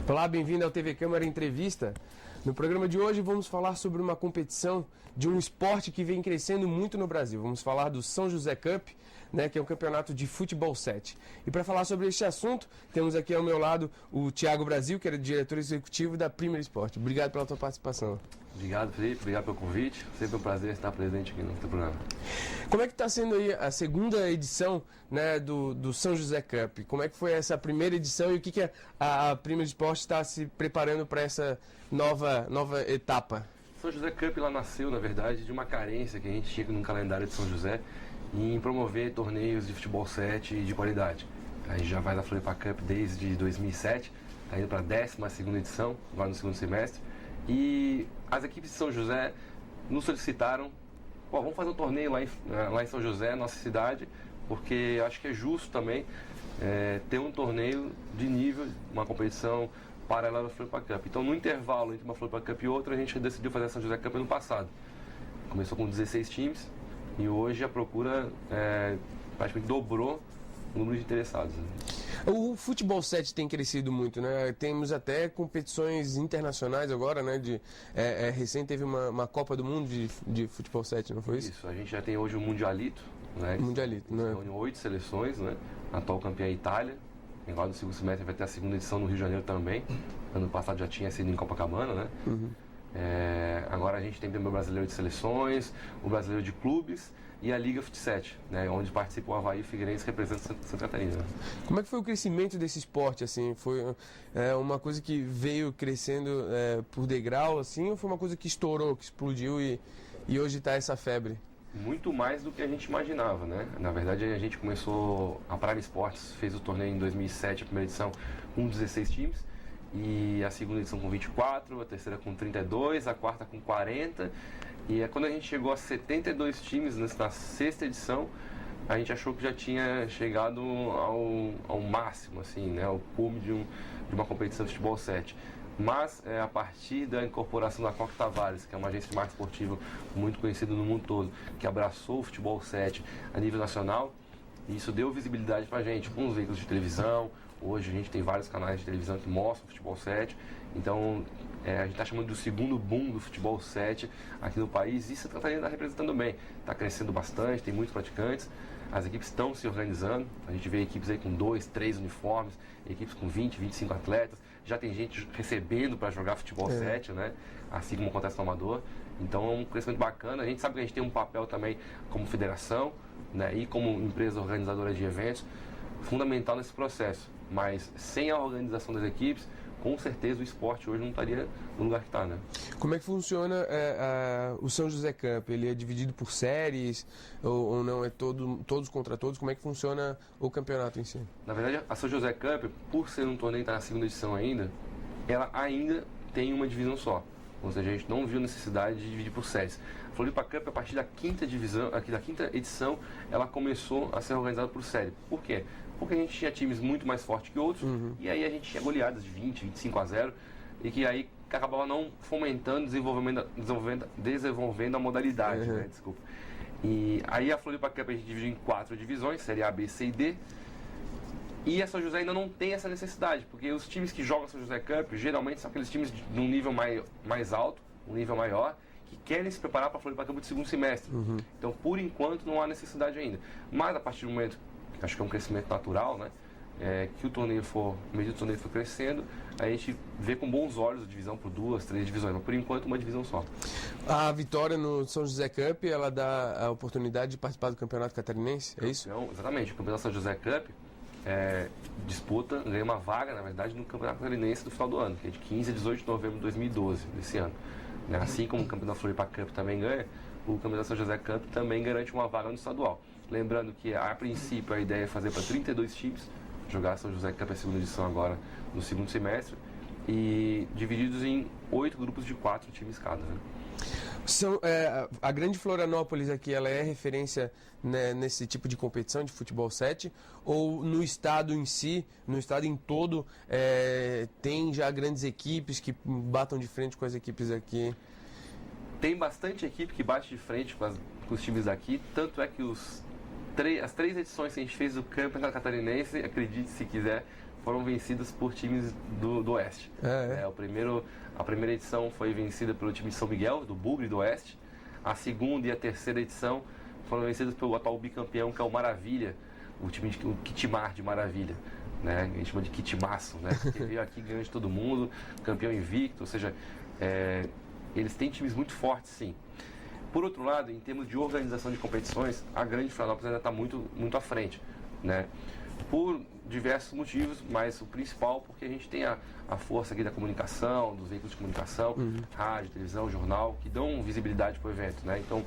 Olá, bem-vindo ao TV Câmara Entrevista. No programa de hoje vamos falar sobre uma competição de um esporte que vem crescendo muito no Brasil. Vamos falar do São José Cup, que é um campeonato de futebol 7. E para falar sobre este assunto, temos aqui ao meu lado o Thiago Brasil, que é diretor executivo da Primeira Esporte. Obrigado pela tua participação. Obrigado, Felipe. Obrigado pelo convite. Sempre um prazer estar presente aqui no teu programa. Como é que está sendo aí a segunda edição, do São José Cup? Como é que foi essa primeira edição e o que a Primeira Esporte está se preparando para essa nova etapa? São José Cup ela nasceu, na verdade, de uma carência que a gente tinha no calendário de São José em promover torneios de futebol 7 de qualidade. A gente já faz a Floripa Cup desde 2007, está indo para a 12ª edição, agora no segundo semestre. E as equipes de São José nos solicitaram, vamos fazer um torneio lá em São José, nossa cidade, porque acho que é justo também ter um torneio de nível, uma competição paralela à Floripa Cup. Então, no intervalo entre uma Floripa Cup e outra, a gente decidiu fazer a São José Cup ano passado. Começou com 16 times e hoje a procura praticamente dobrou o número de interessados. O futebol 7 tem crescido muito, né? Temos até competições internacionais agora, né? Recém teve uma Copa do Mundo de futebol 7, não foi isso? Isso, a gente já tem hoje o Mundialito, né? Mundialito, né? Reúne 8 seleções, né? A atual campeã é a Itália. Agora no segundo semestre vai ter a segunda edição no Rio de Janeiro também. Ano passado já tinha sido em Copacabana, né? Uhum. Agora a gente tem também o Brasileiro de Seleções, o Brasileiro de Clubes e a Liga Fut 7, né, onde participam o Avaí e Figueirense representando Santa Catarina. Como é que foi o crescimento desse esporte? Assim, foi uma coisa que veio crescendo por degrau, assim, ou foi uma coisa que estourou, que explodiu e hoje está essa febre? Muito mais do que a gente imaginava, né? Na verdade, a gente começou, a Prime Esportes fez o torneio em 2007, a primeira edição, com 16 times, e a segunda edição com 24, a terceira com 32, a quarta com 40, e quando a gente chegou a 72 times na sexta edição, a gente achou que já tinha chegado ao máximo, assim, né? Ao cume de uma competição de futebol 7. Mas a partir da incorporação da Coque Tavares, que é uma agência de marketing esportivo muito conhecida no mundo todo, que abraçou o futebol 7 a nível nacional, isso deu visibilidade para a gente, com os veículos de televisão. Hoje a gente tem vários canais de televisão que mostram o futebol 7, então a gente está chamando do segundo boom do futebol 7 aqui no país, e Santa Catarina está representando bem, está crescendo bastante, tem muitos praticantes, as equipes estão se organizando, a gente vê equipes aí com 2, 3 uniformes, equipes com 20, 25 atletas, já tem gente recebendo para jogar futebol 7, né? Assim como acontece no Amador, então é um crescimento bacana. A gente sabe que a gente tem um papel também como federação, né? E como empresa organizadora de eventos, fundamental nesse processo, mas sem a organização das equipes, com certeza o esporte hoje não estaria no lugar que está, né? Como é que funciona o São José Cup? Ele é dividido por séries ou não? É todos contra todos? Como é que funciona o campeonato em si? Na verdade, a São José Cup, por ser um torneio que está na segunda edição ainda, ela ainda tem uma divisão só. Ou seja, a gente não viu necessidade de dividir por séries. A Floripa Cup, a partir da quinta edição, ela começou a ser organizada por série. Por quê? Porque a gente tinha times muito mais fortes que outros, e aí a gente tinha goleadas de 20, 25-0, e que aí acabava não fomentando, desenvolvendo a modalidade, né? Desculpa. E aí a Floripa Cup a gente dividiu em 4 divisões, série A, B, C e D, e a São José ainda não tem essa necessidade, porque os times que jogam a São José Cup geralmente são aqueles times de um nível mais alto, um nível maior, que querem se preparar para a Floripa Cup de segundo semestre. Então, por enquanto, não há necessidade ainda. Mas a partir do momento, acho que é um crescimento natural, né? Que o torneio à medida que o torneio for crescendo, a gente vê com bons olhos a divisão por 2, 3 divisões, mas por enquanto uma divisão só. A vitória no São José Cup, ela dá a oportunidade de participar do Campeonato Catarinense, é isso? Então, exatamente, o Campeonato São José Cup ganha uma vaga, na verdade, no Campeonato Catarinense do final do ano, que é de 15 a 18 de novembro de 2012, desse ano. Assim como o Campeonato Floripa Cup também ganha, o Campeonato São José Cup também garante uma vaga no estadual. Lembrando que, a princípio, a ideia é fazer para 32 times, jogar a São José Cup a segunda edição agora no segundo semestre, e divididos em 8 grupos de 4 times cada, né? A Grande Florianópolis aqui, ela é referência, né, nesse tipo de competição de futebol 7, ou no estado em si, no estado em todo, tem já grandes equipes que batam de frente com as equipes aqui? Tem bastante equipe que bate de frente com os times daqui, tanto é que as 3 edições que a gente fez do Campeonato Catarinense, acredite se quiser, foram vencidas por times do Oeste. A primeira edição foi vencida pelo time de São Miguel, do Bugre do Oeste. A segunda e a terceira edição foram vencidas pelo atual bicampeão, que é o Maravilha, o time o Quitimar de Maravilha, né? A gente chama de Quitimaço, né? Que veio aqui ganhando de todo mundo, campeão invicto, ou seja, eles têm times muito fortes, sim. Por outro lado, em termos de organização de competições, a Grande Florianópolis ainda está muito à frente, né? Por diversos motivos, mas o principal porque a gente tem a força aqui da comunicação, dos veículos de comunicação, rádio, televisão, jornal, que dão visibilidade para o evento, né? Então,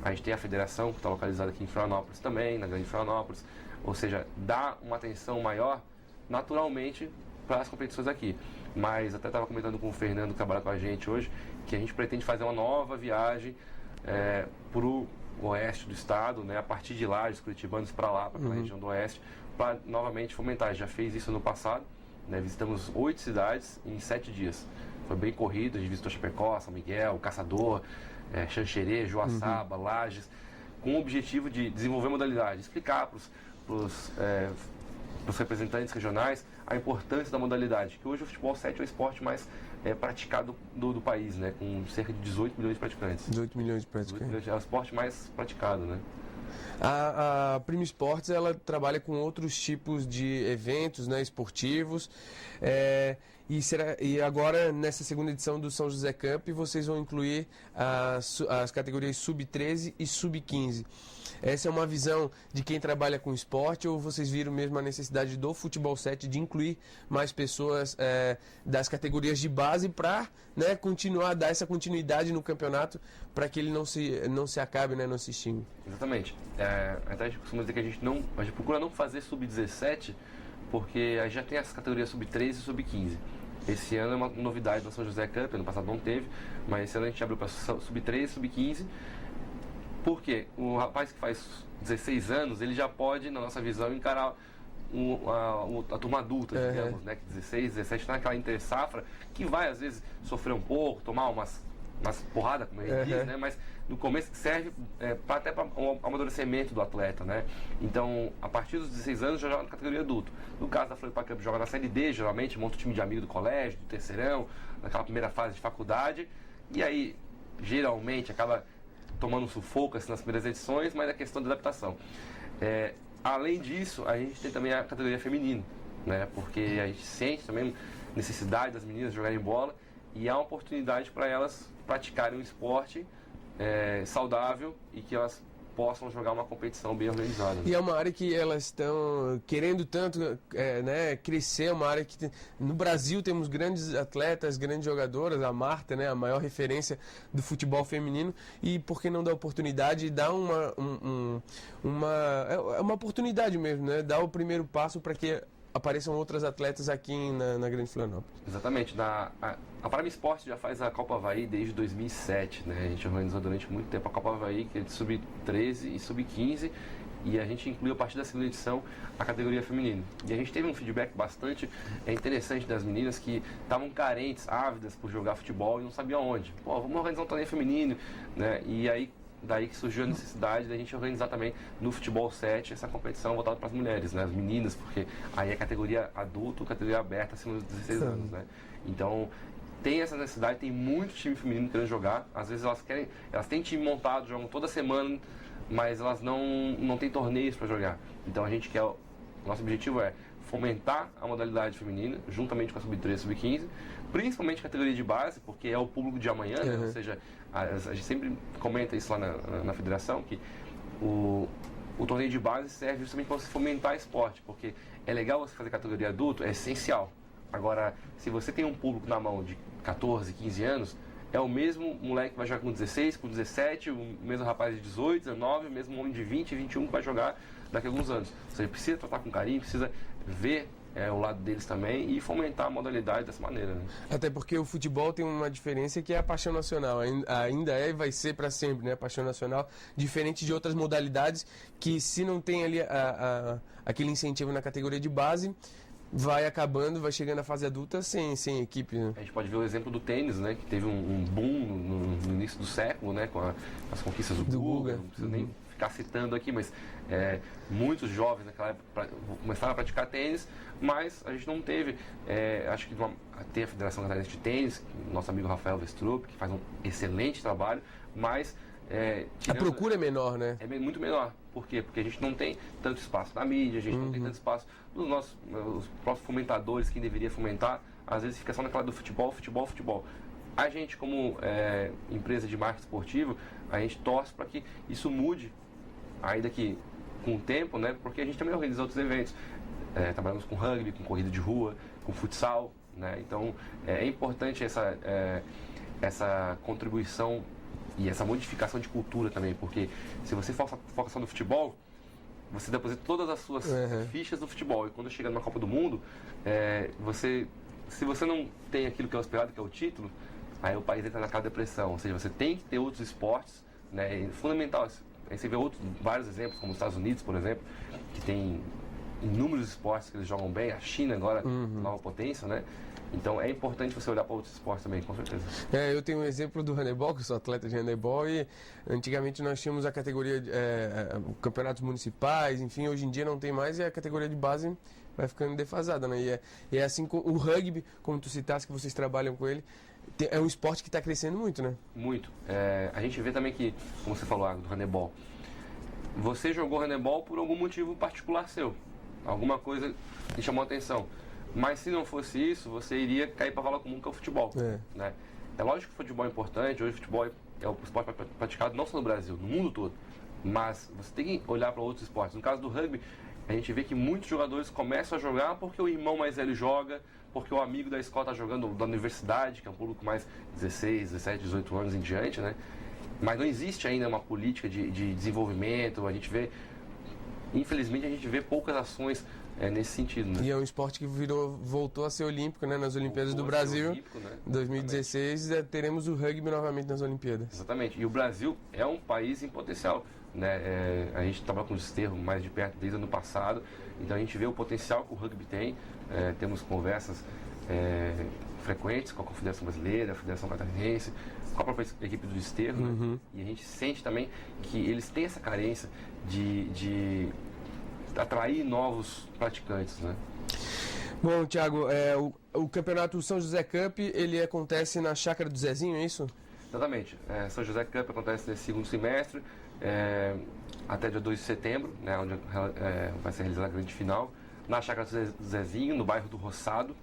a gente tem a federação que está localizada aqui em Florianópolis também, na Grande Florianópolis, ou seja, dá uma atenção maior naturalmente para as competições aqui. Mas até estava comentando com o Fernando, que trabalha com a gente hoje, que a gente pretende fazer uma nova viagem para o oeste do estado, né, a partir de lá, os curitibanos para lá, para a região do oeste, para novamente fomentar. A gente já fez isso no passado, né, visitamos 8 cidades em 7 dias. Foi bem corrido, a gente visitou Chapecó, São Miguel, Caçador, Xanxerê, Joaçaba, Lages, com o objetivo de desenvolver modalidade, explicar para os representantes regionais a importância da modalidade, que hoje o futebol 7 é o esporte mais praticado do país, né, com cerca de 18 milhões de praticantes. 18 milhões de praticantes. É o esporte mais praticado, né? A Primo Esportes, ela trabalha com outros tipos de eventos, né, esportivos, e agora, nessa segunda edição do São José Cup, vocês vão incluir as categorias Sub-13 e Sub-15. Essa é uma visão de quem trabalha com esporte, ou vocês viram mesmo a necessidade do futebol 7 de incluir mais pessoas das categorias de base para, né, continuar a dar essa continuidade no campeonato para que ele não se acabe, né, não se extingue? Exatamente. Até a gente costuma dizer que a gente procura não fazer Sub-17 porque a gente já tem as categorias Sub-13 e Sub-15. Esse ano é uma novidade do São José Cup, ano passado não teve, mas esse ano a gente abriu para Sub-13 e Sub-15. Porque o rapaz que faz 16 anos, ele já pode, na nossa visão, encarar a turma adulta, digamos, né? Que 16, 17 está naquela intersafra, que vai, às vezes, sofrer um pouco, tomar umas porradas, como a gente diz, né? Mas no começo serve até para o amadurecimento do atleta, né? Então, a partir dos 16 anos, já joga na categoria adulto. No caso da Floripa Cup, joga na Série D, geralmente, monta um time de amigo do colégio, do terceirão, naquela primeira fase de faculdade, e aí, geralmente, acaba tomando um sufoco assim, nas primeiras edições, mas é questão de adaptação. Além disso, a gente tem também a categoria feminina, né? Porque a gente sente também necessidade das meninas jogarem bola e há uma oportunidade para elas praticarem um esporte saudável e que elas possam jogar uma competição bem organizada. Né? E é uma área que elas estão querendo tanto né, crescer, é uma área que no Brasil temos grandes atletas, grandes jogadoras, a Marta, né, a maior referência do futebol feminino, e por que não dar oportunidade e dar uma oportunidade mesmo, né, dar o primeiro passo para que apareçam outras atletas aqui na Grande Florianópolis. Exatamente. A Prime Esportes já faz a Copa Avaí desde 2007, né? A gente organizou durante muito tempo a Copa Avaí, que é de Sub-13 e Sub-15, e a gente incluiu a partir da segunda edição a categoria feminina. E a gente teve um feedback bastante interessante das meninas que estavam carentes, ávidas por jogar futebol e não sabiam onde. Pô, vamos organizar um torneio feminino, né? E aí daí que surgiu a necessidade da gente organizar também no futebol 7 essa competição voltada para as mulheres, né, as meninas, porque aí é categoria adulto, categoria aberta acima dos 16 anos, né? Então tem essa necessidade, tem muito time feminino querendo jogar, às vezes elas têm time montado, jogam toda semana, mas elas não têm torneios para jogar. Então a gente quer, nosso objetivo é fomentar a modalidade feminina, juntamente com a Sub-13 e Sub-15, principalmente categoria de base, porque é o público de amanhã, né? Ou seja, a gente sempre comenta isso lá na federação, que o torneio de base serve justamente para você fomentar esporte, porque é legal você fazer categoria adulto, é essencial. Agora, se você tem um público na mão de 14, 15 anos, é o mesmo moleque que vai jogar com 16, com 17, o mesmo rapaz de 18, 19, o mesmo homem de 20, 21 que vai jogar daqui a alguns anos. Ou seja, precisa tratar com carinho, precisa ver o lado deles também e fomentar a modalidade dessa maneira. Né? Até porque o futebol tem uma diferença que é a paixão nacional. Ainda é e vai ser para sempre, né? A paixão nacional, diferente de outras modalidades que, se não tem ali aquele incentivo na categoria de base, vai acabando, vai chegando à fase adulta sem equipe. Né? A gente pode ver o exemplo do tênis, né? Que teve um boom no início do século, né? Com as conquistas do Guga. Não precisa nem ficar citando aqui, mas muitos jovens naquela época começaram a praticar tênis, mas a gente não teve, acho que tem a Federação Catarinense de Tênis, nosso amigo Rafael Westrup, que faz um excelente trabalho, mas... a procura é menor, né? É muito menor. Por quê? Porque a gente não tem tanto espaço na mídia, a gente não tem tanto espaço dos os próprios fomentadores, quem deveria fomentar, às vezes fica só naquela do futebol. A gente, como empresa de marketing esportivo, a gente torce para que isso mude, ainda que com o tempo, né? Porque a gente também organiza outros eventos. Trabalhamos com rugby, com corrida de rua, com futsal, né? Então, é importante essa contribuição e essa modificação de cultura também, porque se você foca só no futebol, você deposita todas as suas fichas no futebol. E quando chega numa Copa do Mundo, se você não tem aquilo que é o esperado, que é o título, aí o país entra naquela depressão. Ou seja, você tem que ter outros esportes, né? É fundamental. Aí você vê vários exemplos, como os Estados Unidos, por exemplo, que tem inúmeros esportes que eles jogam bem. A China agora, nova potência, né? Então é importante você olhar para outros esportes também, com certeza. Eu tenho um exemplo do handebol, que eu sou atleta de handebol, e antigamente nós tínhamos a categoria campeonatos municipais, enfim, hoje em dia não tem mais, e a categoria de base vai ficando defasada, né? E é assim com o rugby, como tu citaste, que vocês trabalham com ele, é um esporte que está crescendo muito, né? Muito. A gente vê também que, como você falou, do handebol, você jogou handebol por algum motivo particular seu, alguma coisa que chamou a atenção. Mas se não fosse isso, você iria cair para a vala comum, que é o futebol. Né? É lógico que o futebol é importante, hoje o futebol é o esporte praticado não só no Brasil, no mundo todo. Mas você tem que olhar para outros esportes. No caso do rugby, a gente vê que muitos jogadores começam a jogar porque o irmão mais velho joga, porque o amigo da escola está jogando, da universidade, que é um público mais 16, 17, 18 anos em diante, né? Mas não existe ainda uma política de desenvolvimento, infelizmente a gente vê poucas ações nesse sentido, né? E é um esporte que voltou a ser olímpico, né? Nas Olimpíadas do Brasil, olímpico, né? 2016, teremos o rugby novamente nas Olimpíadas. Exatamente. E o Brasil é um país em potencial, né? A gente trabalha com o Desterro mais de perto desde o ano passado, então a gente vê o potencial que o rugby tem. Temos conversas frequentes com a Confederação Brasileira, a Federação Catarinense, com a própria equipe do Desterro, né? E a gente sente também que eles têm essa carência de atrair novos praticantes, né? Bom, Thiago, o campeonato São José Cup, ele acontece na Chácara do Zezinho, é isso? Exatamente. São José Cup acontece nesse segundo semestre, até dia 2 de setembro, né, onde vai ser realizada a grande final, na Chácara do Zezinho, no bairro do Roçado,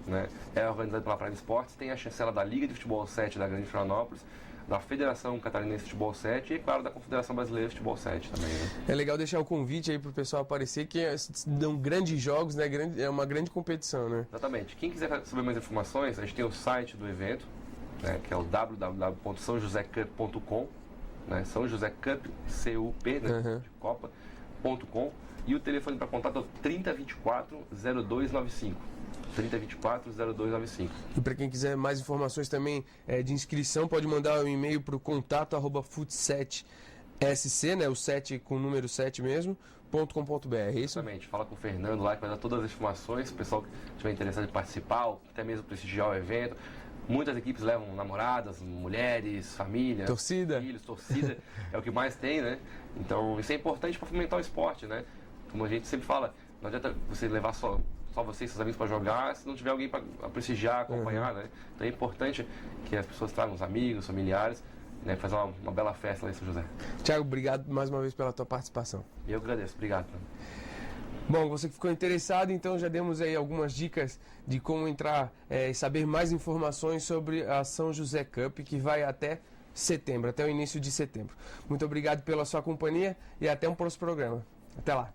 né? É organizado pela Prime Esportes, tem a chancela da Liga de Futebol 7 da Grande Florianópolis, da Federação Catarinense de Futebol 7 e, claro, da Confederação Brasileira de Futebol 7 também, né? É legal deixar o convite aí pro pessoal aparecer, que dão grandes jogos, né? É uma grande competição, né? Exatamente. Quem quiser saber mais informações, a gente tem o site do evento, né, que é o www.saojosecup.com, né? São José Cup, C-U-P, né? De Copa.com, e o telefone para contato é o 3024-0295. 3024-0295. E para quem quiser mais informações também de inscrição, pode mandar um e-mail para o contato@fut7sc, né, o 7 com o número 7 mesmo, .com.br, é isso? Exatamente, fala com o Fernando lá que vai dar todas as informações, o pessoal que estiver interessado em participar, ou até mesmo prestigiar o evento. Muitas equipes levam namoradas, mulheres, família, torcida, filhos, torcida, é o que mais tem, né? Então isso é importante para fomentar o esporte, né? Como a gente sempre fala, não adianta você levar só você e seus amigos para jogar, se não tiver alguém para prestigiar, acompanhar, né? Então é importante que as pessoas tragam os amigos, familiares, né? Fazer uma bela festa lá em São José. Thiago, obrigado mais uma vez pela tua participação. Eu agradeço, obrigado. Bom, você que ficou interessado, então já demos aí algumas dicas de como entrar e saber mais informações sobre a São José Cup, que vai até setembro, até o início de setembro. Muito obrigado pela sua companhia e até um próximo programa. Até lá.